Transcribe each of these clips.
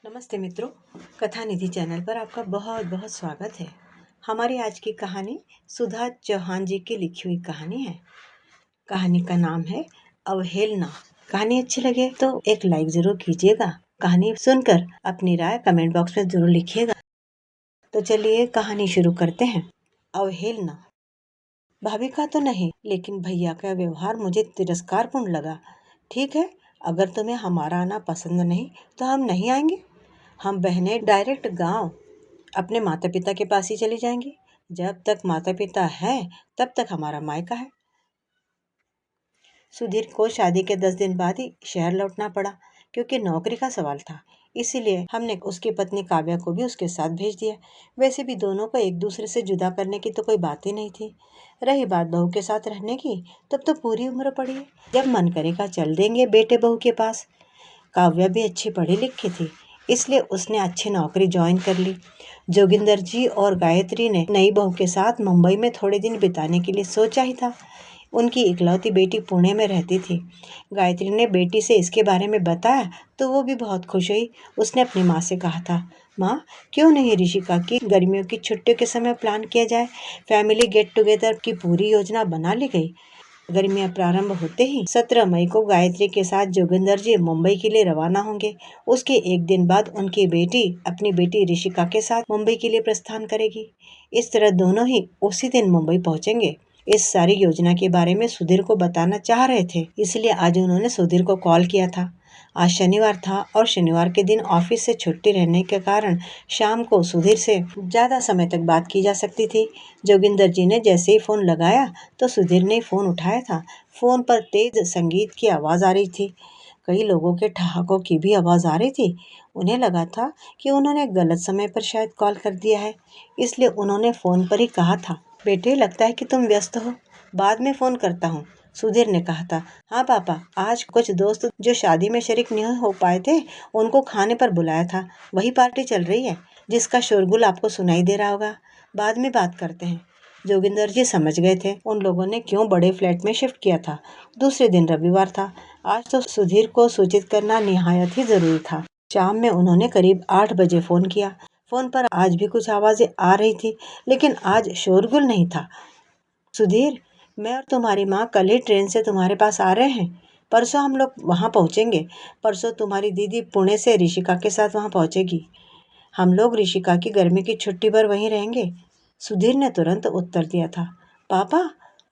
नमस्ते मित्रों, कथा निधि चैनल पर आपका बहुत बहुत स्वागत है। हमारी आज की कहानी सुधा चौहान जी की लिखी हुई कहानी है। कहानी का नाम है अवहेलना। कहानी अच्छी लगे तो एक लाइक जरूर कीजिएगा। कहानी सुनकर अपनी राय कमेंट बॉक्स में जरूर लिखिएगा। तो चलिए कहानी शुरू करते हैं। अवहेलना। भाभी का तो नहीं, लेकिन भैया का व्यवहार मुझे तिरस्कारपूर्ण लगा। ठीक है, अगर तुम्हें हमारा आना पसंद नहीं तो हम नहीं आएंगे। हम बहनें डायरेक्ट गांव अपने माता पिता के पास ही चली जाएंगी। जब तक माता पिता हैं तब तक हमारा मायका है। सुधीर को शादी के 10 दिन बाद ही शहर लौटना पड़ा, क्योंकि नौकरी का सवाल था। इसीलिए हमने उसकी पत्नी काव्या को भी उसके साथ भेज दिया। वैसे भी दोनों को एक दूसरे से जुदा करने की तो कोई बात ही नहीं थी। रही बात बहू के साथ रहने की, तब तो पूरी उम्र पड़ी है। जब मन करेगा चल देंगे बेटे बहू के पास। काव्या भी अच्छी पढ़ी लिखी थी, इसलिए उसने अच्छी नौकरी ज्वाइन कर ली। जोगिंदर जी और गायत्री ने नई बहू के साथ मुंबई में थोड़े दिन बिताने के लिए सोचा ही था। उनकी इकलौती बेटी पुणे में रहती थी। गायत्री ने बेटी से इसके बारे में बताया तो वो भी बहुत खुश हुई। उसने अपनी माँ से कहा था, माँ, क्यों नहीं ऋषिका की गर्मियों की छुट्टियों के समय प्लान किया जाए। फैमिली गेट टुगेदर की पूरी योजना बना ली गई। गर्मियां प्रारंभ होते ही 17 मई को गायत्री के साथ जोगिंदर जी मुंबई के लिए रवाना होंगे। उसके एक दिन बाद उनकी बेटी अपनी बेटी ऋषिका के साथ मुंबई के लिए प्रस्थान करेगी। इस तरह दोनों ही उसी दिन मुंबई पहुंचेंगे। इस सारी योजना के बारे में सुधीर को बताना चाह रहे थे, इसलिए आज उन्होंने सुधीर को कॉल किया था। आज शनिवार था और शनिवार के दिन ऑफिस से छुट्टी रहने के कारण शाम को सुधीर से ज्यादा समय तक बात की जा सकती थी। जोगिंदर जी ने जैसे ही फोन लगाया तो सुधीर ने फोन उठाया था। फोन पर तेज संगीत की आवाज आ रही थी। कई लोगों के ठहाकों की भी आवाज आ रही थी। उन्हें लगा था कि उन्होंने गलत समय पर शायद कॉल कर दिया है, इसलिए उन्होंने फोन पर ही कहा था, बेटे लगता है कि तुम व्यस्त हो, बाद में फोन करता हूँ। सुधीर ने कहा था, हाँ पापा, आज कुछ दोस्त जो शादी में शरीक नहीं हो पाए थे उनको खाने पर बुलाया था। वही पार्टी चल रही है जिसका शोरगुल आपको सुनाई दे रहा होगा। बाद में बात करते हैं। जोगिंदर जी समझ गए थे उन लोगों ने क्यों बड़े फ्लैट में शिफ्ट किया था। दूसरे दिन रविवार था। आज तो सुधीर को सूचित करना निहायत ही जरूरी था। शाम में उन्होंने करीब 8 बजे फोन किया। फोन पर आज भी कुछ आवाजें आ रही थी, लेकिन आज शोरगुल नहीं था। सुधीर, मैं और तुम्हारी माँ कल ही ट्रेन से तुम्हारे पास आ रहे हैं। परसों हम लोग वहाँ पहुँचेंगे। परसों तुम्हारी दीदी पुणे से ऋषिका के साथ वहाँ पहुँचेगी। हम लोग ऋषिका की गर्मी की छुट्टी पर वहीं रहेंगे। सुधीर ने तुरंत उत्तर दिया था, पापा,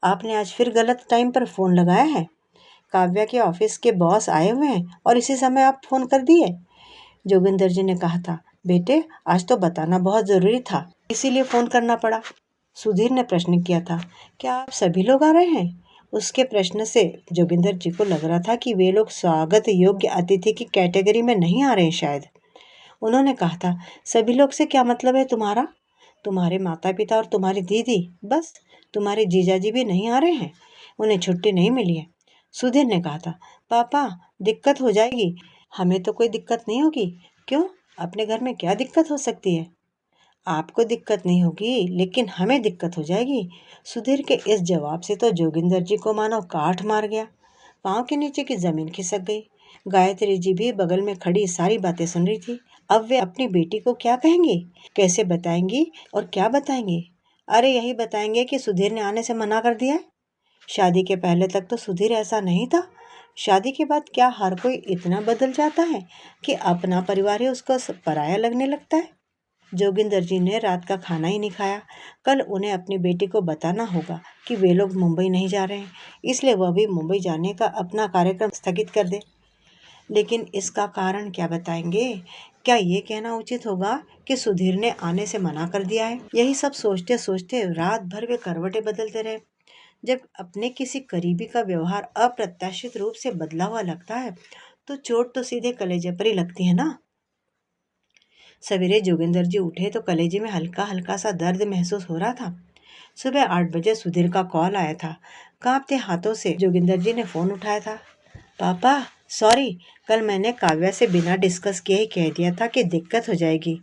आपने आज फिर गलत टाइम पर फोन लगाया है। काव्या के ऑफिस के बॉस आए हुए हैं और इसी समय आप फोन कर दिए। जोगिंदर जी ने कहा था, बेटे आज तो बताना बहुत जरूरी था, इसीलिए फोन करना पड़ा। सुधीर ने प्रश्न किया था, क्या आप सभी लोग आ रहे हैं? उसके प्रश्न से जोगिंदर जी को लग रहा था कि वे लोग स्वागत योग्य अतिथि की कैटेगरी में नहीं आ रहे हैं शायद। उन्होंने कहा था, सभी लोग से क्या मतलब है तुम्हारा? तुम्हारे माता पिता और तुम्हारी दीदी, बस? तुम्हारे जीजाजी भी नहीं आ रहे हैं? उन्हें छुट्टी नहीं मिली है। सुधीर ने कहा था, पापा, दिक्कत हो जाएगी। हमें तो कोई दिक्कत नहीं होगी। क्यों? अपने घर में क्या दिक्कत हो सकती है? आपको दिक्कत नहीं होगी, लेकिन हमें दिक्कत हो जाएगी। सुधीर के इस जवाब से तो जोगिंदर जी को मानो काठ मार गया। पाँव के नीचे की जमीन खिसक गई। गायत्री जी भी बगल में खड़ी सारी बातें सुन रही थी। अब वे अपनी बेटी को क्या कहेंगी, कैसे बताएंगी और क्या बताएंगी? अरे यही बताएंगे कि सुधीर ने आने से मना कर दिया है। शादी के पहले तक तो सुधीर ऐसा नहीं था। शादी के बाद क्या हर कोई इतना बदल जाता है कि अपना परिवार ही उसको पराया लगने लगता है? जोगिंदर जी ने रात का खाना ही नहीं खाया। कल उन्हें अपनी बेटी को बताना होगा कि वे लोग मुंबई नहीं जा रहे हैं, इसलिए वह भी मुंबई जाने का अपना कार्यक्रम स्थगित कर दे। लेकिन इसका कारण क्या बताएंगे? क्या ये कहना उचित होगा कि सुधीर ने आने से मना कर दिया है? यही सब सोचते सोचते रात भर वे करवटें बदलते रहे। जब अपने किसी करीबी का व्यवहार अप्रत्याशित रूप से बदला हुआ लगता है तो चोट तो सीधे कलेजे पर ही लगती है ना। सवेरे जोगिंदर जी उठे तो कलेजे में हल्का हल्का सा दर्द महसूस हो रहा था। सुबह 8 बजे सुधीर का कॉल आया था। कांपते हाथों से जोगिंदर जी ने फोन उठाया था। पापा, सॉरी, कल मैंने काव्या से बिना डिस्कस किए ही कह दिया था कि दिक्कत हो जाएगी।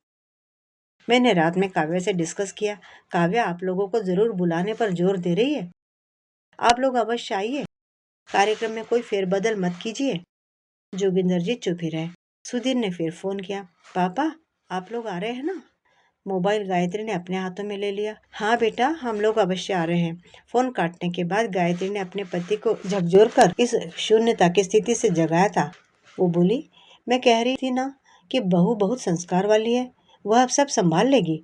मैंने रात में काव्या से डिस्कस किया। काव्या आप लोगों को जरूर बुलाने पर जोर दे रही है। आप लोग अवश्य आइए। कार्यक्रम में कोई फेरबदल मत कीजिए। जोगिंदर जी चुप ही रहे। सुधीर ने फिर फोन किया। पापा, आप लोग आ रहे हैं ना? मोबाइल गायत्री ने अपने हाथों में ले लिया। हाँ बेटा, हम लोग अवश्य आ रहे हैं। फोन काटने के बाद गायत्री ने अपने पति को झकझोर कर इस शून्यता की स्थिति से जगाया था। वो बोली, मैं कह रही थी ना कि बहू बहुत संस्कार वाली है, वह अब सब संभाल लेगी।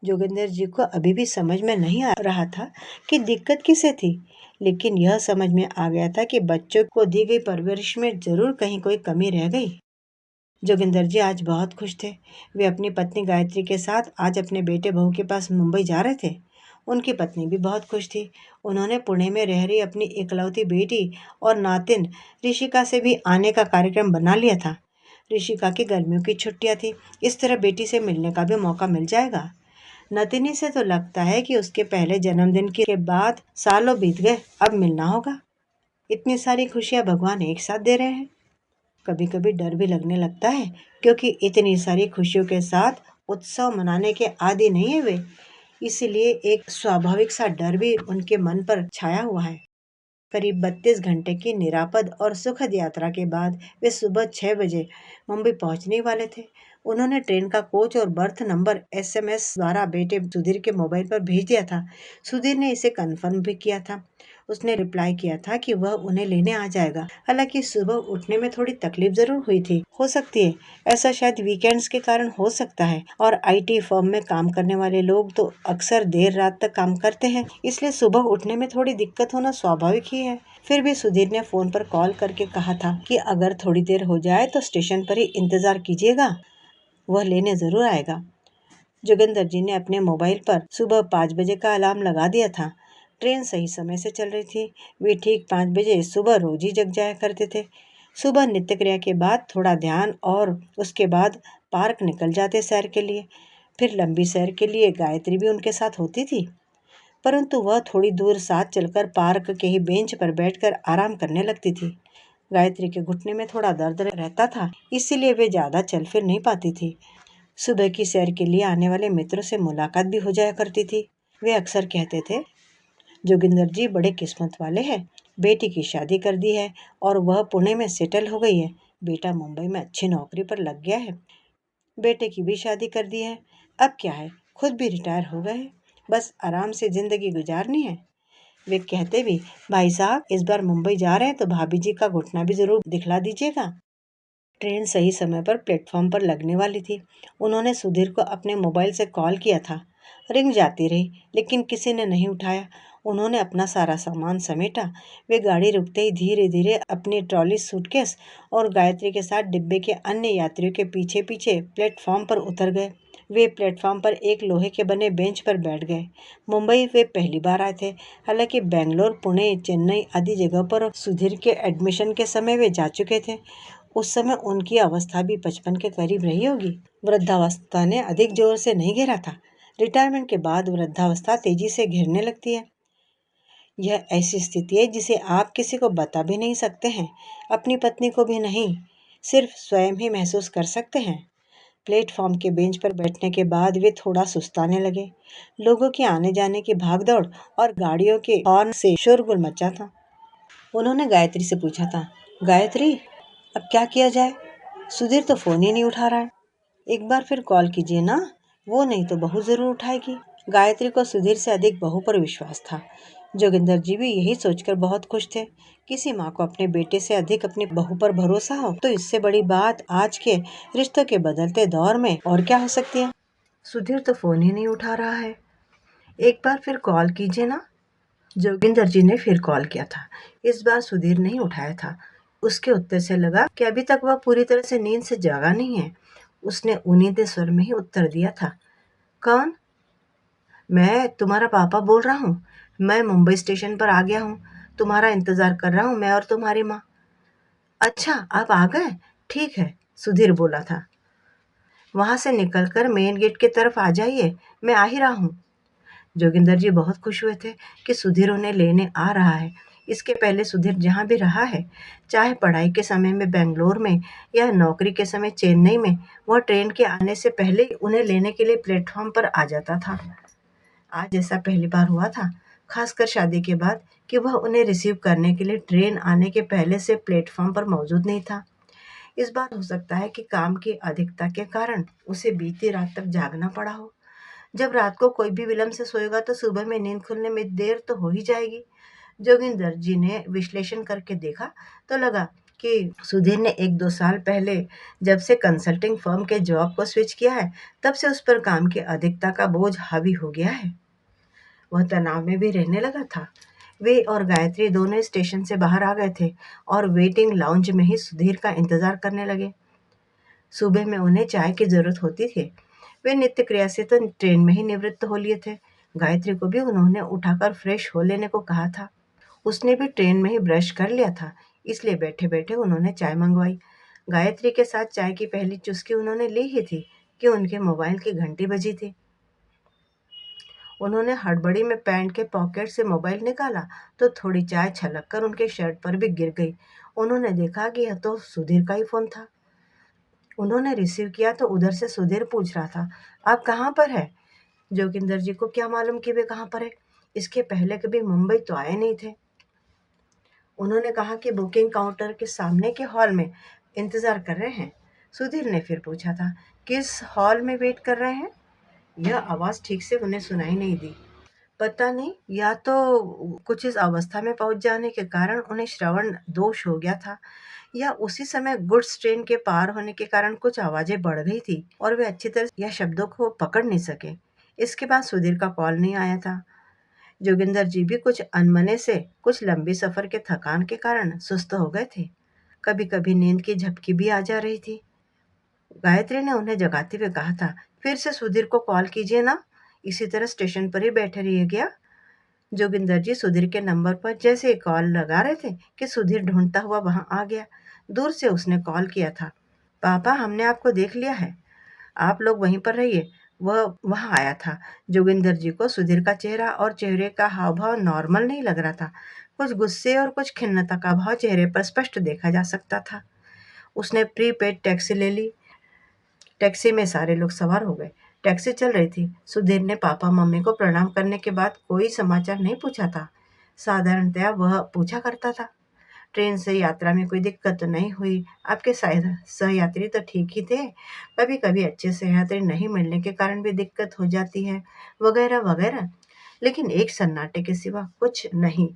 जोगिंदर जी को अभी भी समझ में नहीं आ रहा था कि दिक्कत किसे थी, लेकिन यह समझ में आ गया था कि बच्चों को दी गई परवरिश में जरूर कहीं कोई कमी रह गई। जोगिंदर जी आज बहुत खुश थे। वे अपनी पत्नी गायत्री के साथ आज अपने बेटे बहू के पास मुंबई जा रहे थे। उनकी पत्नी भी बहुत खुश थी। उन्होंने पुणे में रह रही अपनी इकलौती बेटी और नातिन ऋषिका से भी आने का कार्यक्रम बना लिया था। ऋषिका की गर्मियों की छुट्टियां थी, इस तरह बेटी से मिलने का भी मौका मिल जाएगा। नतिनी से तो लगता है कि उसके पहले जन्मदिन के बाद सालों बीत गए, अब मिलना होगा। इतनी सारी खुशियां भगवान एक साथ दे रहे हैं। कभी कभी डर भी लगने लगता है, क्योंकि इतनी सारी खुशियों के साथ उत्सव मनाने के आदी नहीं है वे। इसलिए एक स्वाभाविक सा डर भी उनके मन पर छाया हुआ है। करीब 32 घंटे की निरापद और सुखद यात्रा के बाद वे सुबह 6 बजे मुंबई पहुंचने वाले थे। उन्होंने ट्रेन का कोच और बर्थ नंबर एसएमएस द्वारा बेटे सुधीर के मोबाइल पर भेज दिया था। सुधीर ने इसे कंफर्म भी किया था। उसने रिप्लाई किया था कि वह उन्हें लेने आ जाएगा। हालांकि सुबह उठने में थोड़ी तकलीफ जरूर हुई थी। हो सकती है ऐसा शायद वीकेंड्स के कारण हो सकता है, और आईटी फर्म में काम करने वाले लोग तो अक्सर देर रात तक काम करते हैं, इसलिए सुबह उठने में थोड़ी दिक्कत होना स्वाभाविक ही है। फिर भी सुधीर ने फोन पर कॉल करके कहा था कि अगर थोड़ी देर हो जाए तो स्टेशन पर ही इंतजार कीजिएगा, वह लेने जरूर आएगा। जोगिंदर जी ने अपने मोबाइल पर सुबह 5 बजे का अलार्म लगा दिया था। ट्रेन सही समय से चल रही थी। वे ठीक 5 बजे सुबह रोज ही जग जाया करते थे। सुबह नित्य क्रिया के बाद थोड़ा ध्यान और उसके बाद पार्क निकल जाते सैर के लिए। फिर लंबी सैर के लिए गायत्री भी उनके साथ होती थी, परंतु वह थोड़ी दूर साथ चलकर पार्क के ही बेंच पर बैठकर आराम करने लगती थी। गायत्री के घुटने में थोड़ा दर्द रहता था, इसीलिए वे ज्यादा चल फिर नहीं पाती थी। सुबह की सैर के लिए आने वाले मित्रों से मुलाकात भी हो जाया करती थी। वे अक्सर कहते थे, जोगिंदर जी बड़े किस्मत वाले हैं, बेटी की शादी कर दी है और वह पुणे में सेटल हो गई है। बेटा मुंबई में अच्छी नौकरी पर लग गया है। बेटे की भी शादी कर दी है। अब क्या है, खुद भी रिटायर हो गए हैं। बस आराम से जिंदगी गुजारनी है। वे कहते भी, भाई साहब इस बार मुंबई जा रहे हैं तो भाभी जी का घुटना भी जरूर दिखला दीजिएगा। ट्रेन सही समय पर प्लेटफॉर्म पर लगने वाली थी। उन्होंने सुधीर को अपने मोबाइल से कॉल किया था। रिंग जाती रही, लेकिन किसी ने नहीं उठाया। उन्होंने अपना सारा सामान समेटा। वे गाड़ी रुकते ही धीरे धीरे अपनी ट्रॉली सूटकेस और गायत्री के साथ डिब्बे के अन्य यात्रियों के पीछे पीछे प्लेटफॉर्म पर उतर गए। वे प्लेटफॉर्म पर एक लोहे के बने बेंच पर बैठ गए। मुंबई वे पहली बार आए थे। हालांकि बेंगलोर, पुणे, चेन्नई आदि जगहों पर सुधीर के एडमिशन के समय वे जा चुके थे। उस समय उनकी अवस्था भी 55 के करीब रही होगी। वृद्धावस्था ने अधिक जोर से नहीं घेरा था। रिटायरमेंट के बाद वृद्धावस्था तेजी से घेरने लगती है। यह ऐसी स्थिति है जिसे आप किसी को बता भी नहीं सकते हैं, अपनी पत्नी को भी नहीं, सिर्फ स्वयं ही महसूस कर सकते हैं। प्लेटफॉर्म के बेंच पर बैठने के बाद वे थोड़ा सुस्ताने लगे। लोगों के आने जाने की भागदौड़ और गाड़ियों के हॉर्न से शोरगुल मचा था। उन्होंने गायत्री से पूछा था, गायत्री अब क्या किया जाए? सुधीर तो फोन ही नहीं उठा रहा है। एक बार फिर कॉल कीजिए ना, वो नहीं तो बहू जरूर उठाएगी। गायत्री को सुधीर से अधिक बहू पर विश्वास था। जोगिंदर जी भी यही सोचकर बहुत खुश थे। किसी माँ को अपने बेटे से अधिक अपनी बहू पर भरोसा हो तो इससे बड़ी बात आज के रिश्तों के बदलते दौर में और क्या हो सकती है। सुधीर तो फोन ही नहीं उठा रहा है, एक बार फिर कॉल कीजिए ना। जोगिंदर जी ने फिर कॉल किया था। इस बार सुधीर नहीं उठाया था। उसके उत्तर से लगा कि अभी तक वह पूरी तरह से नींद से जागा नहीं है। उसने उन्नीदे स्वर में ही उत्तर दिया था, कौन? मैं तुम्हारा पापा बोल रहा हूँ। मैं मुंबई स्टेशन पर आ गया हूँ। तुम्हारा इंतजार कर रहा हूँ, मैं और तुम्हारी माँ। अच्छा, आप आ गए? ठीक है, सुधीर बोला था। वहां से निकलकर मेन गेट की तरफ आ जाइए, मैं आ ही रहा हूँ। जोगिंदर जी बहुत खुश हुए थे कि सुधीर उन्हें लेने आ रहा है। इसके पहले सुधीर जहाँ भी रहा है, चाहे पढ़ाई के समय में बेंगलोर में या नौकरी के समय चेन्नई में, वह ट्रेन के आने से पहले उन्हें लेने के लिए प्लेटफॉर्म पर आ जाता था। आज ऐसा पहली बार हुआ था, खासकर शादी के बाद, कि वह उन्हें रिसीव करने के लिए ट्रेन आने के पहले से प्लेटफॉर्म पर मौजूद नहीं था। इस बार हो सकता है कि काम की अधिकता के कारण उसे बीती रात तक जागना पड़ा हो। जब रात को कोई भी विलंब से सोएगा तो सुबह में नींद खुलने में देर तो हो ही जाएगी। जोगिंदर जी ने विश्लेषण करके देखा तो लगा कि सुधीर ने 1-2 साल पहले जब से कंसल्टिंग फर्म के जॉब को स्विच किया है, तब से उस पर काम की अधिकता का बोझ हावी हो गया है। वह तनाव में भी रहने लगा था। वे और गायत्री दोनों स्टेशन से बाहर आ गए थे और वेटिंग लाउंज में ही सुधीर का इंतजार करने लगे। सुबह में उन्हें चाय की जरूरत होती थी। वे नित्य क्रिया से तो ट्रेन में ही निवृत्त हो लिए थे। गायत्री को भी उन्होंने उठाकर फ्रेश हो लेने को कहा था। उसने भी ट्रेन में ही ब्रश कर लिया था, इसलिए बैठे-बैठे उन्होंने चाय मंगवाई। गायत्री के साथ चाय की पहली चुस्की उन्होंने ली ही थी कि उनके मोबाइल की घंटी बजी थी। उन्होंने हड़बड़ी में पैंट के पॉकेट से मोबाइल निकाला तो थोड़ी चाय छलककर उनके शर्ट पर भी गिर गई। उन्होंने देखा कि यह तो सुधीर का ही फोन था। उन्होंने रिसीव किया तो उधर से सुधीर पूछ रहा था, आप कहाँ पर है? जोगिंदर जी को क्या मालूम कि वे कहाँ पर है। इसके पहले कभी मुंबई तो आए नहीं थे। उन्होंने कहा कि बुकिंग काउंटर के सामने के हॉल में इंतजार कर रहे हैं। सुधीर ने फिर पूछा था, किस हॉल में वेट कर रहे हैं? यह आवाज ठीक से उन्हें सुनाई नहीं दी। पता नहीं, या तो कुछ इस अवस्था में पहुंच जाने के कारण उन्हें श्रवण दोष हो गया था, या उसी समय गुड्स ट्रेन के पार होने के कारण कुछ आवाजें बढ़ गई थी और वे अच्छी तरह यह शब्दों को पकड़ नहीं सके। इसके बाद सुधीर का कॉल नहीं आया था। जोगिंदर जी भी कुछ अनमने से, कुछ लंबी सफर के थकान के कारण सुस्त हो गए थे। कभी कभी नींद की झपकी भी आ जा रही थी। गायत्री ने उन्हें जगाते हुए कहा था, फिर से सुधीर को कॉल कीजिए ना, इसी तरह स्टेशन पर ही बैठे रहिए क्या? जोगिंदर जी सुधीर के नंबर पर जैसे ही कॉल लगा रहे थे कि सुधीर ढूंढता हुआ वहां आ गया। दूर से उसने कॉल किया था, पापा हमने आपको देख लिया है, आप लोग वहीं पर रहिए। वह वहां आया था। जोगिंदर जी को सुधीर का चेहरा और चेहरे का हाव भाव नॉर्मल नहीं लग रहा था। कुछ गुस्से और कुछ खिन्नता का भाव चेहरे पर स्पष्ट देखा जा सकता था। उसने प्रीपेड टैक्सी ले ली। टैक्सी में सारे लोग सवार हो गए। टैक्सी चल रही थी। सुधीर ने पापा मम्मी को प्रणाम करने के बाद कोई समाचार नहीं पूछा था। साधारणतया वह पूछा करता था, ट्रेन से यात्रा में कोई दिक्कत तो नहीं हुई? आपके सहयात्री तो ठीक ही थे? कभी कभी अच्छे सहयात्री नहीं मिलने के कारण भी दिक्कत हो जाती है, वगैरह वगैरह। लेकिन एक सन्नाटे के सिवा कुछ नहीं।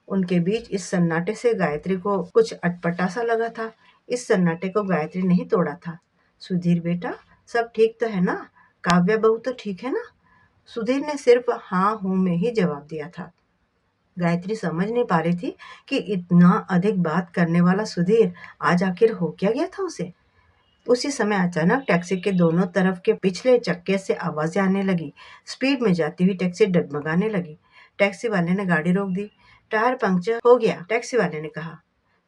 उनके बीच इस सन्नाटे से गायत्री को कुछ अटपटा सा लगा था। इस सन्नाटे को गायत्री नहीं तोड़ा था। सुधीर बेटा, सब ठीक तो है ना? काव्या बहू तो ठीक है ना? सुधीर ने सिर्फ हाँ हूं में ही जवाब दिया था। गायत्री समझ नहीं पा रही थी कि इतना अधिक बात करने वाला सुधीर आज आखिर हो क्या गया था उसे। उसी समय अचानक टैक्सी के दोनों तरफ के पिछले चक्के से आवाजें आने लगी। स्पीड में जाती हुई टैक्सी डगमगाने लगी। टैक्सी वाले ने गाड़ी रोक दी। टायर पंक्चर हो गया, टैक्सी वाले ने कहा।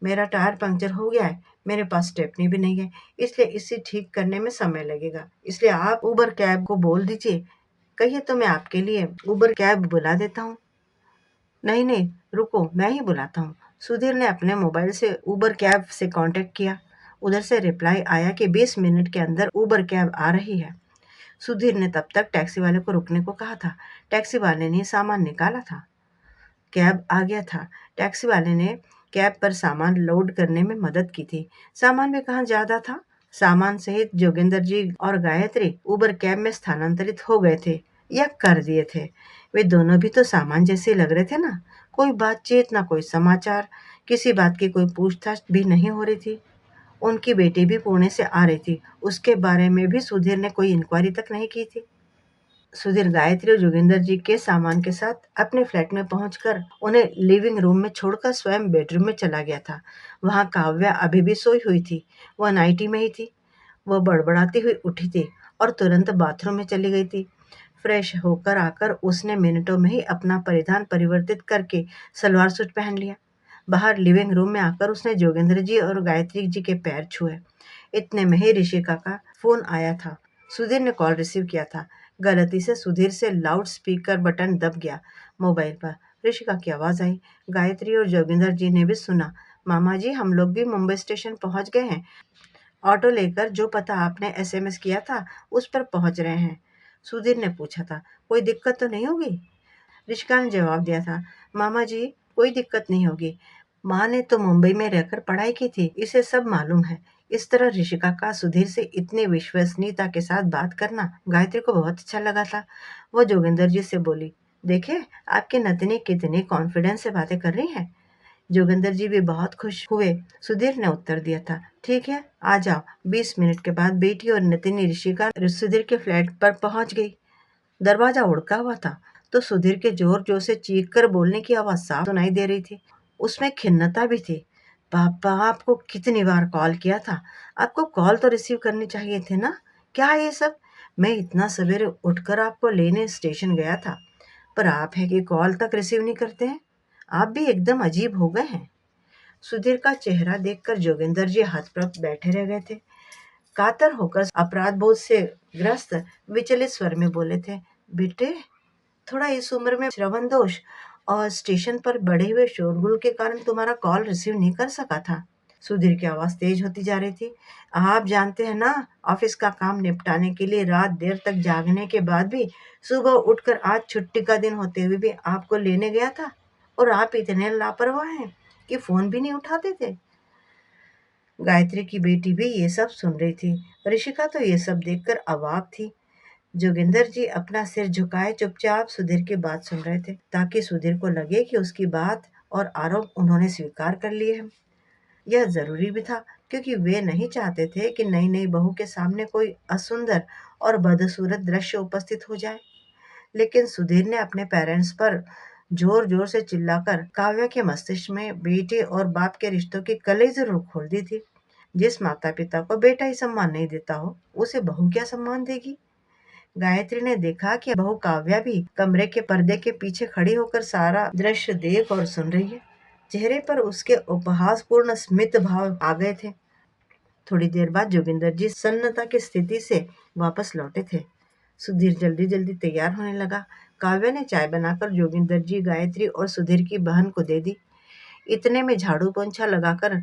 मेरा टायर पंक्चर हो गया है, मेरे पास स्टेपनी भी नहीं है, इसलिए इसे ठीक करने में समय लगेगा, इसलिए आप उबर कैब को बोल दीजिए। कहिए तो मैं आपके लिए उबर कैब बुला देता हूँ। नहीं नहीं, रुको, मैं ही बुलाता हूँ। सुधीर ने अपने मोबाइल से उबर कैब से कांटेक्ट किया। उधर से रिप्लाई आया कि 20 मिनट के अंदर उबर कैब आ रही है। सुधीर ने तब तक टैक्सी वाले को रुकने को कहा था। टैक्सी वाले ने सामान निकाला था। कैब आ गया था। टैक्सी वाले ने कैब पर सामान लोड करने में मदद की थी। सामान भी कहाँ ज्यादा था। सामान सहित जोगिंदर जी और गायत्री उबर कैब में स्थानांतरित हो गए थे या कर दिए थे। वे दोनों भी तो सामान जैसे लग रहे थे ना। कोई बातचीत ना कोई समाचार, किसी बात की कोई पूछताछ भी नहीं हो रही थी। उनकी बेटी भी पुणे से आ रही थी, उसके बारे में भी सुधीर ने कोई इंक्वायरी तक नहीं की थी। सुधीर गायत्री और जोगिंदर जी के सामान के साथ अपने फ्लैट में पहुंचकर उन्हें लिविंग रूम में छोड़कर स्वयं बेडरूम में चला गया था। वहां काव्या अभी भी सोई हुई थी। वह नाइटी में ही थी। वह बड़बड़ाती हुई उठी थी और तुरंत बाथरूम में चली गई थी। फ्रेश होकर आकर उसने मिनटों में ही अपना परिधान परिवर्तित करके सलवार सूट पहन लिया। बाहर लिविंग रूम में आकर उसने जोगेंद्र जी और गायत्री जी के पैर छुए। इतने में ही ऋषिका का फोन आया था। सुधीर ने कॉल रिसीव किया था। गलती से सुधीर से लाउड स्पीकर बटन दब गया। मोबाइल पर ऋषिका की आवाज आई। गायत्री और जोगिंदर जी ने भी सुना। मामा जी, हम लोग भी मुंबई स्टेशन पहुंच गए हैं। ऑटो लेकर जो पता आपने एसएमएस किया था उस पर पहुंच रहे हैं। सुधीर ने पूछा था, कोई दिक्कत तो नहीं होगी? ऋषिका ने जवाब दिया था, मामा जी कोई दिक्कत नहीं होगी। माँ ने तो मुंबई में रहकर पढ़ाई की थी, इसे सब मालूम है। इस तरह ऋषिका का सुधीर से इतनी विश्वसनीयता के साथ बात करना गायत्री को बहुत अच्छा लगा था। वो जोगिंदर जी से बोली, देखे आपकी नतनी कितनी कॉन्फिडेंस से बातें कर रही है। जोगिंदर जी भी बहुत खुश हुए। सुधीर ने उत्तर दिया था, ठीक है आ जाओ। 20 मिनट के बाद बेटी और नतिनी ऋषिका सुधीर के फ्लैट पर पहुंच गई। दरवाजा उड़का हुआ था तो सुधीर के जोर जोर से चीख कर बोलने की आवाज साफ सुनाई दे रही थी। उसमें खिन्नता भी थी। पापा आपको कितनी बार कॉल किया था, आपको कॉल तो रिसीव करनी चाहिए थे ना। क्या है ये सब? मैं इतना सवेरे उठकर आपको लेने स्टेशन गया था, पर आप है कि कॉल तक रिसीव नहीं करते हैं। आप भी एकदम अजीब हो गए हैं। सुधीर का चेहरा देखकर जोगिंदर जी हतप्रभ बैठे रह गए थे। कातर होकर अपराध बोध से ग्रस्त विचलित स्वर में बोले थे, बेटे थोड़ा इस उम्र में श्रवण दोष और स्टेशन पर बढ़े हुए शोरगुल के कारण तुम्हारा कॉल रिसीव नहीं कर सका था। सुधीर की आवाज तेज होती जा रही थी। आप जानते हैं ना, ऑफिस का काम निपटाने के लिए रात देर तक जागने के बाद भी सुबह उठकर आज छुट्टी का दिन होते हुए भी आपको लेने गया था, और आप इतने लापरवाह हैं कि फोन भी नहीं उठाते थे। गायत्री की बेटी भी ये सब सुन रही थी। ऋषिका तो ये सब देखकर अवाक थी। जोगिंदर जी अपना सिर झुकाए चुपचाप सुधीर की बात सुन रहे थे, ताकि सुधीर को लगे कि उसकी बात और आरोप उन्होंने स्वीकार कर लिए हैं। यह जरूरी भी था, क्योंकि वे नहीं चाहते थे कि नई नई बहू के सामने कोई असुंदर और बदसूरत दृश्य उपस्थित हो जाए। लेकिन सुधीर ने अपने पेरेंट्स पर जोर जोर से चिल्लाकर काव्या के मस्तिष्क में बेटे और बाप के रिश्तों की कलई जरूर खोल दी थी। जिस माता पिता को बेटा ही सम्मान नहीं देता हो, उसे बहू क्या सम्मान देगी। गायत्री ने देखा कि बहू काव्या भी कमरे के पर्दे के पीछे खड़ी होकर सारा दृश्य देख और सुन रही है। चेहरे पर उसके उपहासपूर्ण स्मित भाव आ गए थे। थोड़ी देर बाद जोगिंदर जी सन्नता की स्थिति से वापस लौटे थे। सुधीर जल्दी जल्दी तैयार होने लगा। काव्या ने चाय बनाकर जोगिंदर जी, गायत्री और सुधीर की बहन को दे दी। इतने में झाड़ू पोंछा लगाकर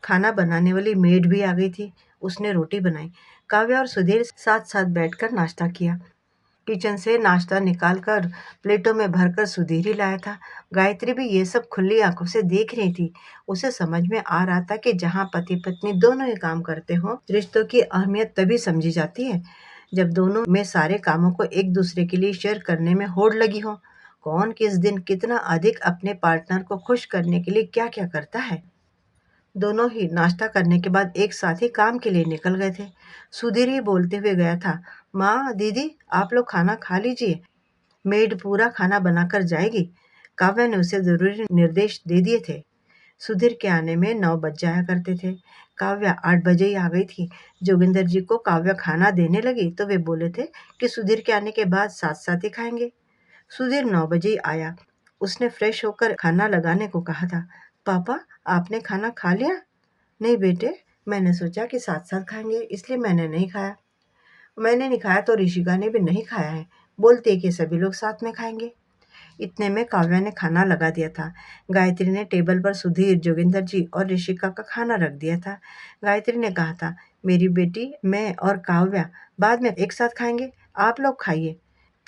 खाना बनाने वाली मेड भी आ गई थी। उसने रोटी बनाई। काव्या और सुधीर साथ साथ बैठकर नाश्ता किया। किचन से नाश्ता निकालकर प्लेटों में भरकर सुधीर ही लाया था। गायत्री भी ये सब खुली आंखों से देख रही थी। उसे समझ में आ रहा था कि जहाँ पति पत्नी दोनों ही काम करते हो, रिश्तों की अहमियत तभी समझी जाती है जब दोनों में सारे कामों को एक दूसरे के लिए शेयर करने में होड़ लगी हो। कौन किस दिन कितना अधिक अपने पार्टनर को खुश करने के लिए क्या क्या करता है। दोनों ही नाश्ता करने के बाद एक साथ ही काम के लिए निकल गए थे। सुधीर ही बोलते हुए गया था, माँ दीदी आप लोग खाना खा लीजिए, मेड पूरा खाना बनाकर जाएगी। काव्या ने उसे जरूरी निर्देश दे दिए थे। सुधीर के आने में 9 बज जाया करते थे। काव्या 8 बजे ही आ गई थी। जोगिंदर जी को काव्या खाना देने लगी तो वे बोले थे कि सुधीर के आने के बाद साथ साथ ही खाएंगे। सुधीर 9 बजे ही आया। उसने फ्रेश होकर खाना लगाने को कहा था। पापा आपने खाना खा लिया? नहीं बेटे, मैंने सोचा कि साथ साथ खाएंगे इसलिए मैंने नहीं खाया। मैंने नहीं खाया तो ऋषिका ने भी नहीं खाया है, बोलते कि सभी लोग साथ में खाएंगे। इतने में काव्या ने खाना लगा दिया था। गायत्री ने टेबल पर सुधीर, जोगिंदर जी और ऋषिका का खाना रख दिया था। गायत्री ने कहा था, मेरी बेटी, मैं और काव्या बाद में एक साथ खाएंगे, आप लोग खाइए।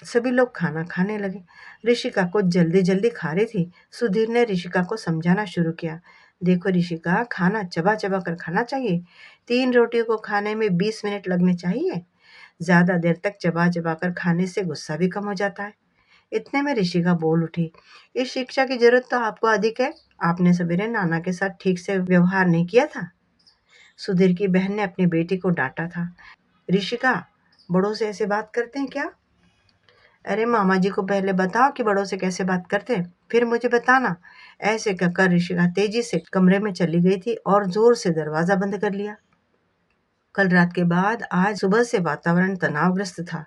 सभी लोग खाना खाने लगे। ऋषिका को जल्दी जल्दी खा रही थी। सुधीर ने ऋषिका को समझाना शुरू किया, देखो ऋषिका, खाना चबा चबा कर खाना चाहिए। 3 रोटियों को खाने में 20 मिनट लगने चाहिए। ज्यादा देर तक चबा चबा कर खाने से गुस्सा भी कम हो जाता है। इतने में ऋषिका बोल उठी, इस शिक्षा की जरूरत तो आपको अधिक है। आपने सवेरे नाना के साथ ठीक से व्यवहार नहीं किया था। सुधीर की बहन ने अपनी बेटी को डांटा था। ऋषिका, बड़ों से ऐसे बात करते हैं क्या? अरे मामा जी को पहले बताओ कि बड़ों से कैसे बात करते हैं, फिर मुझे बताना। ऐसे कहकर ऋषिका तेजी से कमरे में चली गई थी और जोर से दरवाजा बंद कर लिया। कल रात के बाद आज सुबह से वातावरण तनावग्रस्त था।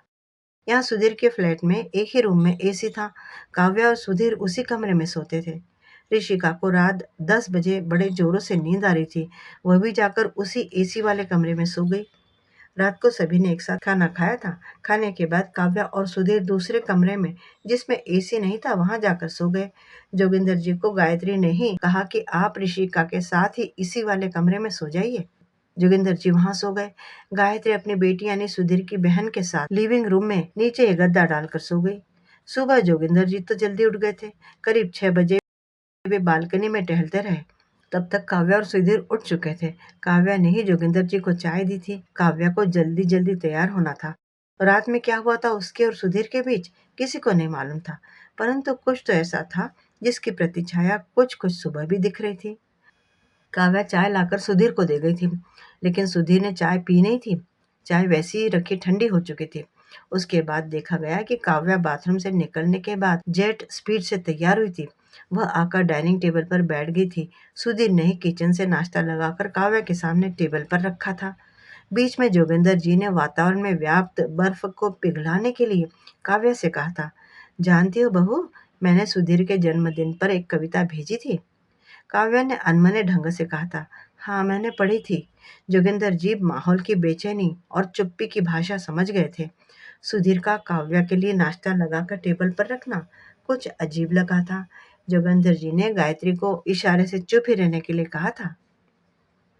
यहाँ सुधीर के फ्लैट में एक ही रूम में एसी था। काव्या और सुधीर उसी कमरे में सोते थे। ऋषिका को रात 10 बजे बड़े जोरों से नींद आ रही थी। वह भी जाकर उसी एसी वाले कमरे में सो गई। रात को सभी ने एक साथ खाना खाया था। खाने के बाद काव्या और सुधीर दूसरे कमरे में, जिसमें एसी नहीं था, वहां जाकर सो गए। जोगिंदर जी को गायत्री ने ही कहा कि आप ऋषिका के साथ ही इसी वाले कमरे में सो जाइए। जोगिंदर जी वहां सो गए। गायत्री अपनी बेटी यानी सुधीर की बहन के साथ लिविंग रूम में नीचे एक गद्दा डालकर सो गई। सुबह जोगिंदर जी तो जल्दी उठ गए थे। करीब 6 बजे वे बालकनी में टहलते रहे। तब तक काव्या और सुधीर उठ चुके थे। काव्या ने ही जोगिंदर जी को चाय दी थी। काव्या को जल्दी जल्दी तैयार होना था। रात में क्या हुआ था उसके और सुधीर के बीच किसी को नहीं मालूम था, परंतु कुछ तो ऐसा था जिसकी प्रतिछाया कुछ कुछ सुबह भी दिख रही थी। काव्या चाय लाकर सुधीर को दे गई थी, लेकिन सुधीर ने चाय पी नहीं थी। चाय वैसी ही रखी ठंडी हो चुकी थी। उसके बाद देखा गया कि काव्या बाथरूम से निकलने के बाद जेट स्पीड से तैयार हुई थी। वह आकर डाइनिंग टेबल पर बैठ गई थी। सुधीर ने ही किचन से नाश्ता लगाकर काव्या के सामने टेबल पर रखा था। बीच में जोगिंदर जी ने वातावरण में व्याप्त बर्फ को पिघलाने के लिए काव्या से कहा था, जानती हो बहू, मैंने सुधीर के जन्मदिन पर एक कविता भेजी थी। काव्या ने अनमने ढंग से कहा था, हाँ मैंने पढ़ी थी। जोगिंदर जी माहौल की बेचैनी और चुप्पी की भाषा समझ गए थे। सुधीर का काव्या के लिए नाश्ता लगाकर टेबल पर रखना कुछ अजीब लगा था। जोगिंदर जी ने गायत्री को इशारे से चुप ही रहने के लिए कहा था।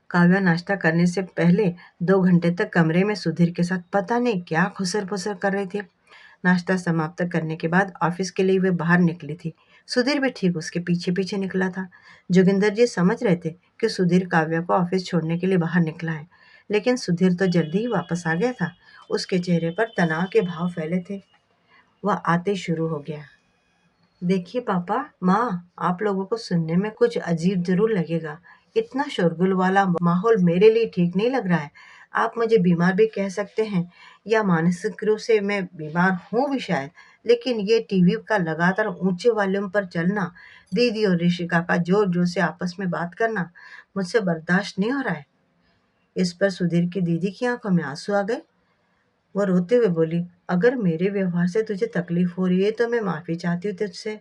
काव्या नाश्ता करने से पहले 2 घंटे तक कमरे में सुधीर के साथ पता नहीं क्या खुसर फुसर कर रही थी। नाश्ता समाप्त करने के बाद ऑफिस के लिए वे बाहर निकली थी। सुधीर भी ठीक उसके पीछे पीछे निकला था। जोगिंदर जी समझ रहे थे कि सुधीर काव्या को ऑफिस छोड़ने के लिए बाहर निकला है, लेकिन सुधीर तो जल्दी ही वापस आ गया था। उसके चेहरे पर तनाव के भाव फैले थे। वह आते शुरू हो गया। देखिए पापा, माँ, आप लोगों को सुनने में कुछ अजीब जरूर लगेगा। इतना शोरगुल वाला माहौल मेरे लिए ठीक नहीं लग रहा है। आप मुझे बीमार भी कह सकते हैं, या मानसिक रूप से मैं बीमार हूँ भी शायद, लेकिन ये टीवी का लगातार ऊंचे वॉल्यूम पर चलना, दीदी और ऋषिका का जोर जोर से आपस में बात करना मुझसे बर्दाश्त नहीं हो रहा है। इस पर सुधीर की दीदी की आंखों में आंसू आ गए। वो रोते हुए बोली, अगर मेरे व्यवहार से तुझे तकलीफ हो रही है तो मैं माफी चाहती हूँ तुझसे।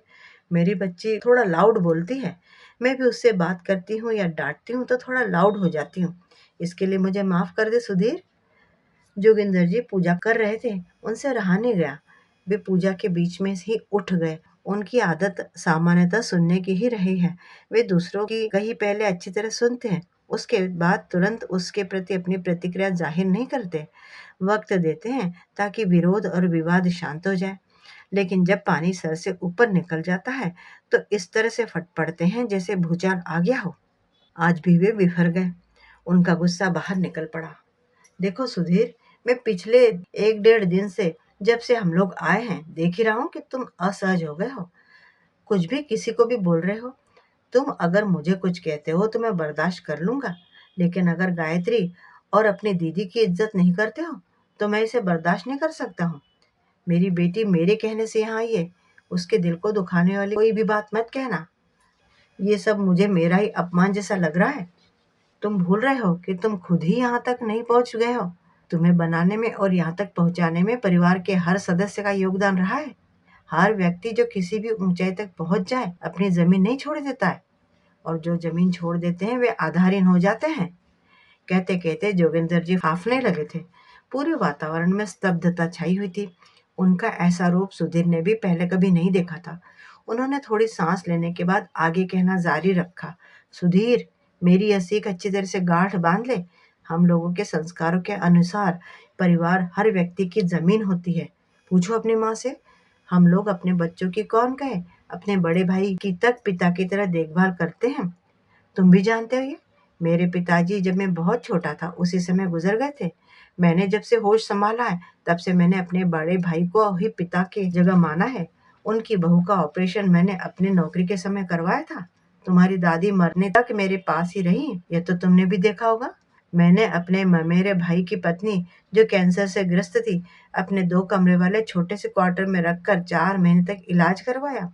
मेरी बच्ची थोड़ा लाउड बोलती है। मैं भी उससे बात करती हूँ या डांटती हूँ तो थोड़ा लाउड हो जाती हूँ। इसके लिए मुझे माफ कर दे सुधीर। जोगिंदर जी पूजा कर रहे थे, उनसे रहा नहीं गया। वे पूजा के बीच में ही उठ गए। उनकी आदत सामान्यतः सुनने की ही रही है। वे दूसरों की कही पहले अच्छी तरह सुनते हैं, उसके बाद तुरंत उसके प्रति अपनी प्रतिक्रिया जाहिर नहीं करते। वक्त देते हैं ताकि विरोध और विवाद शांत हो जाए। लेकिन जब पानी सर से ऊपर निकल जाता है तो इस तरह से फट पड़ते हैं जैसे भूचाल आ गया हो। आज भी वे बिफर गए। उनका गुस्सा बाहर निकल पड़ा। देखो सुधीर, मैं पिछले 1 डेढ़ दिन से, जब से हम लोग आए हैं, देख ही रहा हूँ कि तुम असहज हो गए हो। कुछ भी किसी को भी बोल रहे हो। तुम अगर मुझे कुछ कहते हो तो मैं बर्दाश्त कर लूंगा, लेकिन अगर गायत्री और अपनी दीदी की इज्जत नहीं करते हो तो मैं इसे बर्दाश्त नहीं कर सकता हूँ। मेरी बेटी मेरे कहने से यहाँ आई है, उसके दिल को दुखाने वाली कोई भी बात मत कहना। ये सब मुझे मेरा ही अपमान जैसा लग रहा है। तुम भूल रहे हो कि तुम खुद ही यहाँ तक नहीं पहुँच गए हो। तुम्हें बनाने में और यहाँ तक पहुँचाने में परिवार के हर सदस्य का योगदान रहा है। हर व्यक्ति जो किसी भी ऊंचाई तक पहुँच जाए अपनी जमीन नहीं छोड़ देता है, और जो जमीन छोड़ देते हैं वे आधारहीन हो जाते हैं। कहते कहते जोगिंदर जी हाफने लगे थे। पूरे वातावरण में स्तब्धता छाई हुई थी। उनका ऐसा रूप सुधीर ने भी पहले कभी नहीं देखा था। उन्होंने थोड़ी सांस लेने के बाद आगे कहना जारी रखा, सुधीर, मेरी यह सीख अच्छी तरह से गांठ बांध ले। हम लोगों के संस्कारों के अनुसार परिवार हर व्यक्ति की जमीन होती है। पूछो अपनी माँ से, हम लोग अपने बच्चों की कौन कहे, अपने बड़े भाई की तक पिता की तरह देखभाल करते हैं। तुम भी जानते हो ये। मेरे पिताजी जब मैं बहुत छोटा था उसी समय गुजर गए थे। मैंने जब से होश संभाला है तब से मैंने अपने बड़े भाई को ही पिता की जगह माना है। उनकी बहू का ऑपरेशन मैंने अपनी नौकरी के समय करवाया था। तुम्हारी दादी मरने तक मेरे पास ही रही, यह तो तुमने भी देखा होगा। मैंने अपने ममेरे भाई की पत्नी, जो कैंसर से ग्रस्त थी, अपने 2 कमरे वाले छोटे से क्वार्टर में रखकर 4 महीने तक इलाज करवाया।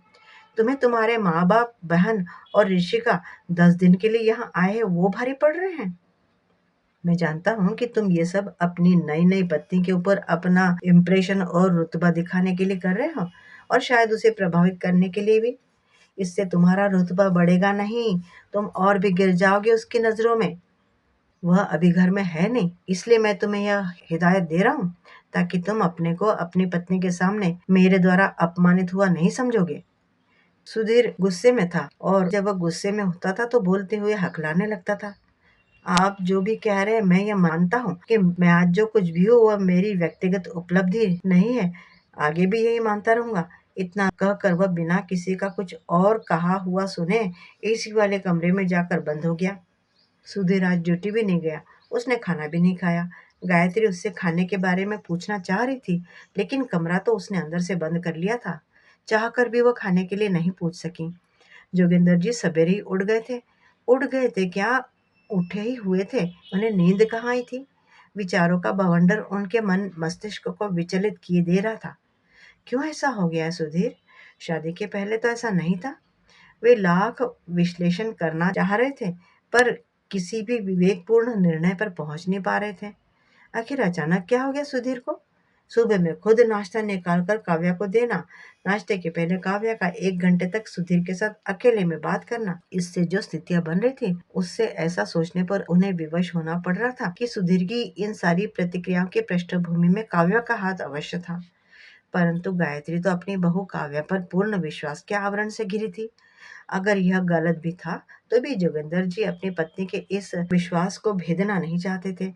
तुम्हें तुम्हारे माँ बाप, बहन और ऋषिका 10 दिन के लिए यहाँ आए हैं, वो भारी पड़ रहे हैं। मैं जानता हूँ कि तुम ये सब अपनी नई नई पत्नी के ऊपर अपना इम्प्रेशन और रुतबा दिखाने के लिए कर रहे हो, और शायद उसे प्रभावित करने के लिए भी। इससे तुम्हारा रुतबा बढ़ेगा नहीं, तुम और भी गिर जाओगे उसकी नजरों में। वह अभी घर में है नहीं, इसलिए मैं तुम्हें यह हिदायत दे रहा हूँ ताकि तुम अपने को अपनी पत्नी के सामने मेरे द्वारा अपमानित हुआ नहीं समझोगे। सुधीर गुस्से में था, और जब वह गुस्से में होता था तो बोलते हुए हकलाने लगता था। आप जो भी कह रहे हैं मैं ये मानता हूँ कि मैं आज जो कुछ भी हूँ वह मेरी व्यक्तिगत उपलब्धि नहीं है। आगे भी यही मानता रहूंगा। इतना कहकर वह बिना किसी का कुछ और कहा हुआ सुने एसी वाले कमरे में जाकर बंद हो गया। सुधीर आज ड्यूटी भी नहीं गया। उसने खाना भी नहीं खाया। गायत्री उससे खाने के बारे में पूछना चाह रही थी, लेकिन कमरा तो उसने अंदर से बंद कर लिया था। चाहकर भी वो खाने के लिए नहीं पूछ सकी। जोगिंदर जी सवेरे ही उड़ गए थे। उड़ गए थे क्या, उठे ही हुए थे। उन्हें नींद कहाँ आई थी। विचारों का बवंडर उनके मन मस्तिष्क को विचलित किए दे रहा था। क्यों ऐसा हो गया है सुधीर? शादी के पहले तो ऐसा नहीं था। वे लाख विश्लेषण करना चाह रहे थे, पर किसी भी विवेकपूर्ण निर्णय पर पहुंच नहीं पा रहे थे। आखिर अचानक क्या हो गया सुधीर को? सुबह में खुद नाश्ता निकाल कर काव्या को देना, नाश्ते के पहले काव्या का 1 घंटे तक सुधीर के साथ अकेले में बात करना, इससे जो स्थितियां बन रही थी उससे ऐसा सोचने पर उन्हें विवश होना पड़ रहा था कि सुधीर की इन सारी प्रतिक्रियाओं की पृष्ठभूमि में काव्या का हाथ अवश्य था। परंतु गायत्री तो अपनी बहू काव्या पर पूर्ण विश्वास के आवरण से घिरी थी। अगर यह गलत भी था तो भी जोगिंदर जी अपनी पत्नी के इस विश्वास को भेदना नहीं चाहते थे।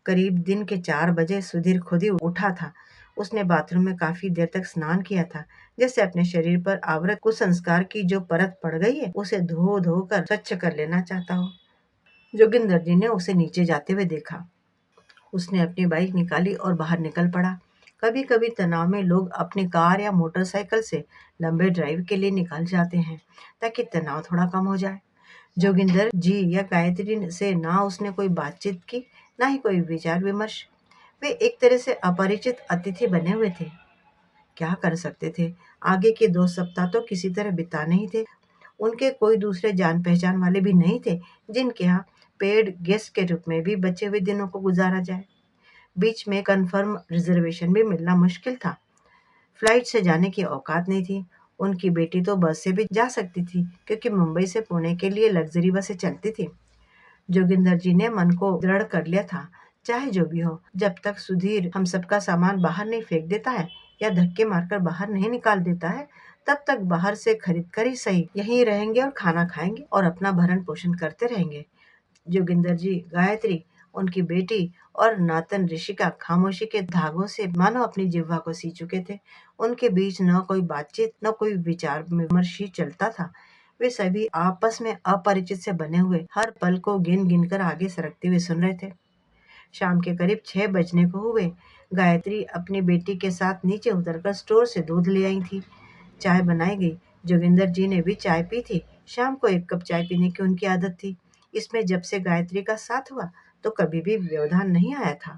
करीब दिन के 4 बजे सुधीर खुद ही उठा था। उसने बाथरूम में काफी देर तक स्नान किया था, जैसे अपने शरीर पर आवृत कुसंस्कार की जो परत पड़ गई है उसे धो धो कर स्वच्छ कर लेना चाहता हो। जोगिंदर जी ने उसे नीचे जाते हुए देखा। उसने अपनी बाइक निकाली और बाहर निकल पड़ा। कभी कभी तनाव में लोग अपनी कार या मोटरसाइकिल से लंबे ड्राइव के लिए निकल जाते हैं, ताकि तनाव थोड़ा कम हो जाए। जोगिंदर जी या गायत्री से ना उसने कोई बातचीत की, ना ही कोई विचार विमर्श। वे एक तरह से अपरिचित अतिथि बने हुए थे। क्या कर सकते थे? आगे के 2 सप्ताह तो किसी तरह बिताने ही थे। उनके कोई दूसरे जान पहचान वाले भी नहीं थे जिनके यहाँ पेड गेस्ट के रूप में भी बचे हुए दिनों को गुजारा जाए। बीच में कंफर्म रिजर्वेशन भी मिलना मुश्किल था। फ्लाइट से जाने की औकात नहीं थी। उनकी बेटी तो बस से भी जा सकती थी, क्योंकि मुंबई से पुणे के लिए लग्जरी बसें चलती थी। जोगिंदर जी ने मन को दृढ़ कर लिया था, चाहे जो भी हो, जब तक सुधीर हम सबका सामान बाहर नहीं फेंक देता है या धक्के मारकर बाहर नहीं निकाल देता है, तब तक बाहर से खरीद कर ही सही यहीं रहेंगे और खाना खाएंगे और अपना भरण पोषण करते रहेंगे। जोगिंदर जी, गायत्री, उनकी बेटी और नातन ऋषिका खामोशी के धागों से मानो अपनी जिह्वा को सी चुके थे। उनके बीच न कोई बातचीत, न कोई विचार विमर्श ही चलता था। वे सभी आपस में अपरिचित से बने हुए हर पल को गिन गिन कर आगे सरकते हुए सुन रहे थे। शाम के करीब 6 बजने को हुए। गायत्री अपनी बेटी के साथ नीचे उतरकर स्टोर से दूध ले आई थी। चाय बनाई गई। जोगिंदर जी ने भी चाय पी थी। शाम को 1 कप चाय पीने की उनकी आदत थी। इसमें जब से गायत्री का साथ हुआ तो कभी भी व्यवधान नहीं आया था।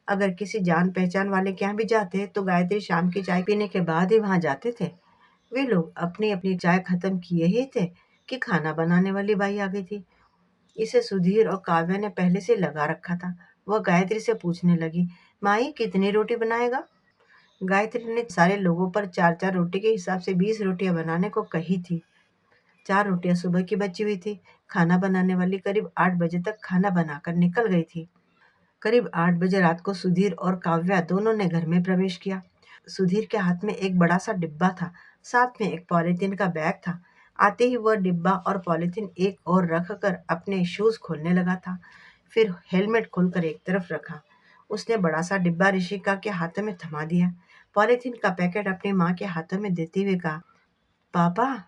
अगर किसी जान पहचान वाले के यहाँ भी जाते तो गायत्री शाम की चाय पीने के बाद ही वहां जाते थे। वे लोग अपनी अपनी चाय खत्म किए ही थे कि खाना बनाने वाली बाई आ गई थी। इसे सुधीर और काव्या ने पहले से लगा रखा था। वह गायत्री से पूछने लगी, माई कितनी रोटी बनाएगा? गायत्री ने सारे लोगों पर 4-4 रोटी के हिसाब से 20 रोटियां बनाने को कही थी। 4 रोटियां सुबह की बची हुई थी। खाना बनाने वाली करीब 8 बजे तक खाना बनाकर निकल गई थी। करीब 8 बजे रात को सुधीर और काव्या दोनों ने घर में प्रवेश किया। सुधीर के हाथ में एक बड़ा सा डिब्बा था, साथ में एक पॉलीथीन का बैग था। आते ही वह डिब्बा और पॉलीथीन एक और रख कर अपने शूज खोलने लगा था। फिर हेलमेट खोलकर एक तरफ रखा। उसने बड़ा सा डिब्बा ऋषिका के हाथों में थमा दिया। पॉलीथीन का पैकेट अपनी माँ के हाथों में देते हुए कहा, पापा,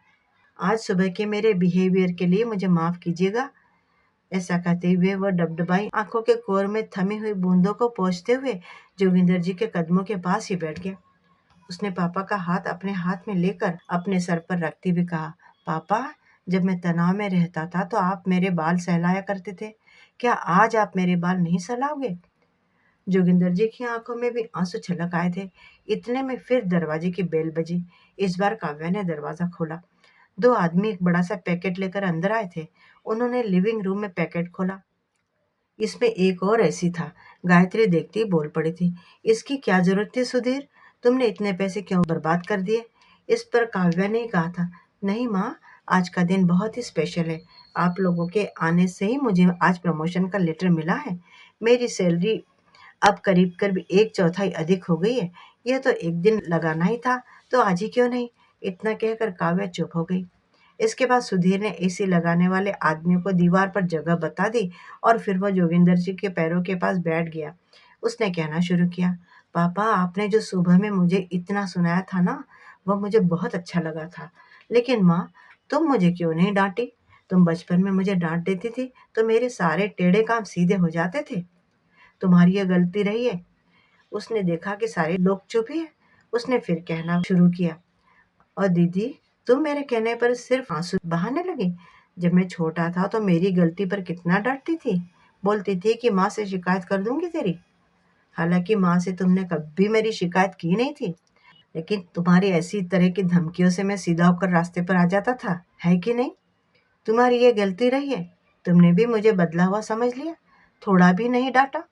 आज सुबह के मेरे बिहेवियर के लिए मुझे माफ कीजिएगा। ऐसा कहते हुए वह डबडबाई आंखों के कोर में थमी हुई बूंदों को पोंछते हुए जोगिंदर जी के कदमों के पास ही बैठ गया। उसने पापा का हाथ अपने हाथ में लेकर अपने सर पर रखते हुए कहा, पापा, जब मैं तनाव में रहता था तो आप मेरे बाल सहलाया करते थे। क्या आज आप मेरे बाल नहीं सहलाओगे? जोगिंदर जी की आंखों में भी आंसू छलक आए थे। इतने में फिर दरवाजे की बेल बजी। इस बार काव्या ने दरवाजा खोला। 2 आदमी एक बड़ा सा पैकेट लेकर अंदर आए थे। उन्होंने लिविंग रूम में पैकेट खोला। इसमें एक और ऐसी था। गायत्री देखती ही बोल पड़ी थी, इसकी क्या जरूरत थी सुधीर? तुमने इतने पैसे क्यों बर्बाद कर दिए? इस पर काव्या ने कहा था, नहीं माँ, आज का दिन बहुत ही स्पेशल है। आप लोगों के आने से ही मुझे आज प्रमोशन का लेटर मिला है। मेरी सैलरी अब करीब 1/4 अधिक हो गई है। यह तो एक दिन लगाना ही था, तो आज ही क्यों नहीं? इतना कहकर काव्या चुप हो गई। इसके बाद सुधीर ने एसी लगाने वाले आदमियों को दीवार पर जगह बता दी और फिर वह जोगिंदर जी के पैरों के पास बैठ गया। उसने कहना शुरू किया, पापा, आपने जो सुबह में मुझे इतना सुनाया था ना, वह मुझे बहुत अच्छा लगा था। लेकिन माँ, तुम मुझे क्यों नहीं डांटी? तुम बचपन में मुझे डांट देती थी तो मेरे सारे टेढ़े काम सीधे हो जाते थे। तुम्हारी ये गलती रही है। उसने देखा कि सारे लोग चुप ही हैं। उसने फिर कहना शुरू किया, और दीदी, तुम मेरे कहने पर सिर्फ आंसू बहाने लगी। जब मैं छोटा था तो मेरी गलती पर कितना डांटती थी। बोलती थी कि माँ से शिकायत कर दूंगी तेरी। हालांकि माँ से तुमने कभी मेरी शिकायत की नहीं थी, लेकिन तुम्हारी ऐसी तरह की धमकियों से मैं सीधा होकर रास्ते पर आ जाता था, है कि नहीं? तुम्हारी ये गलती रही है। तुमने भी मुझे बदला हुआ समझ लिया, थोड़ा भी नहीं डांटा,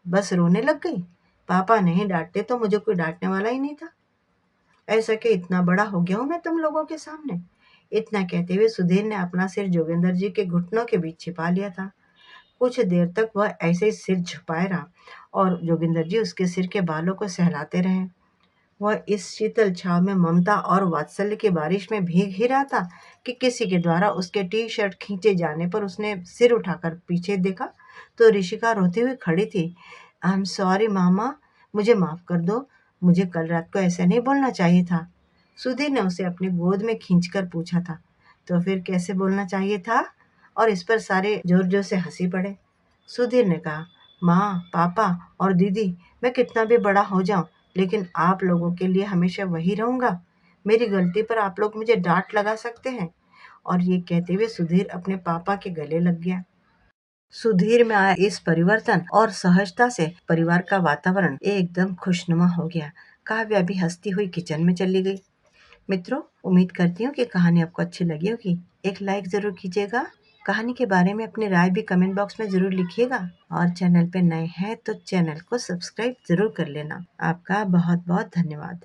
बस रोने लग गई। पापा नहीं डांटते तो मुझे कोई डांटने वाला ही नहीं था। ऐसा कि इतना बड़ा हो गया हूं मैं तुम लोगों के सामने। इतना कहते हुए सुधीर ने अपना सिर जोगिंदर जी के घुटनों के बीच छिपा लिया था। कुछ देर तक वह ऐसे ही सिर झुकाए रहा और जोगिंदर जी उसके सिर के बालों को सहलाते रहे। वह इस शीतल छाव में ममता और वात्सल्य की बारिश में भीग ही रहा था कि किसी के द्वारा उसके टी शर्ट खींचे जाने पर उसने सिर उठाकर पीछे देखा तो ऋषिका रोती हुई खड़ी थी। आई एम सॉरी मामा, मुझे माफ कर दो। मुझे कल रात को ऐसा नहीं बोलना चाहिए था। सुधीर ने उसे अपनी गोद में खींचकर पूछा था। तो फिर कैसे बोलना चाहिए था? और इस पर सारे जोर जोर से हंसी पड़े। सुधीर ने कहा, माँ, पापा और दीदी, मैं कितना भी बड़ा हो जाऊं, लेकिन आप लोगों के लिए हमेशा वही रहूंगा। मेरी गलती पर आप लोग मुझे डांट लगा सकते हैं। और ये कहते हुए सुधीर अपने पापा के गले लग गया। सुधीर में आया इस परिवर्तन और सहजता से परिवार का वातावरण एकदम खुशनुमा हो गया। काव्या भी हंसती हुई किचन में चली गई। मित्रों, उम्मीद करती हूँ कि कहानी आपको अच्छी लगी होगी। एक लाइक जरूर कीजिएगा। कहानी के बारे में अपनी राय भी कमेंट बॉक्स में जरूर लिखिएगा। और चैनल पे नए हैं तो चैनल को सब्सक्राइब जरूर कर लेना। आपका बहुत बहुत धन्यवाद।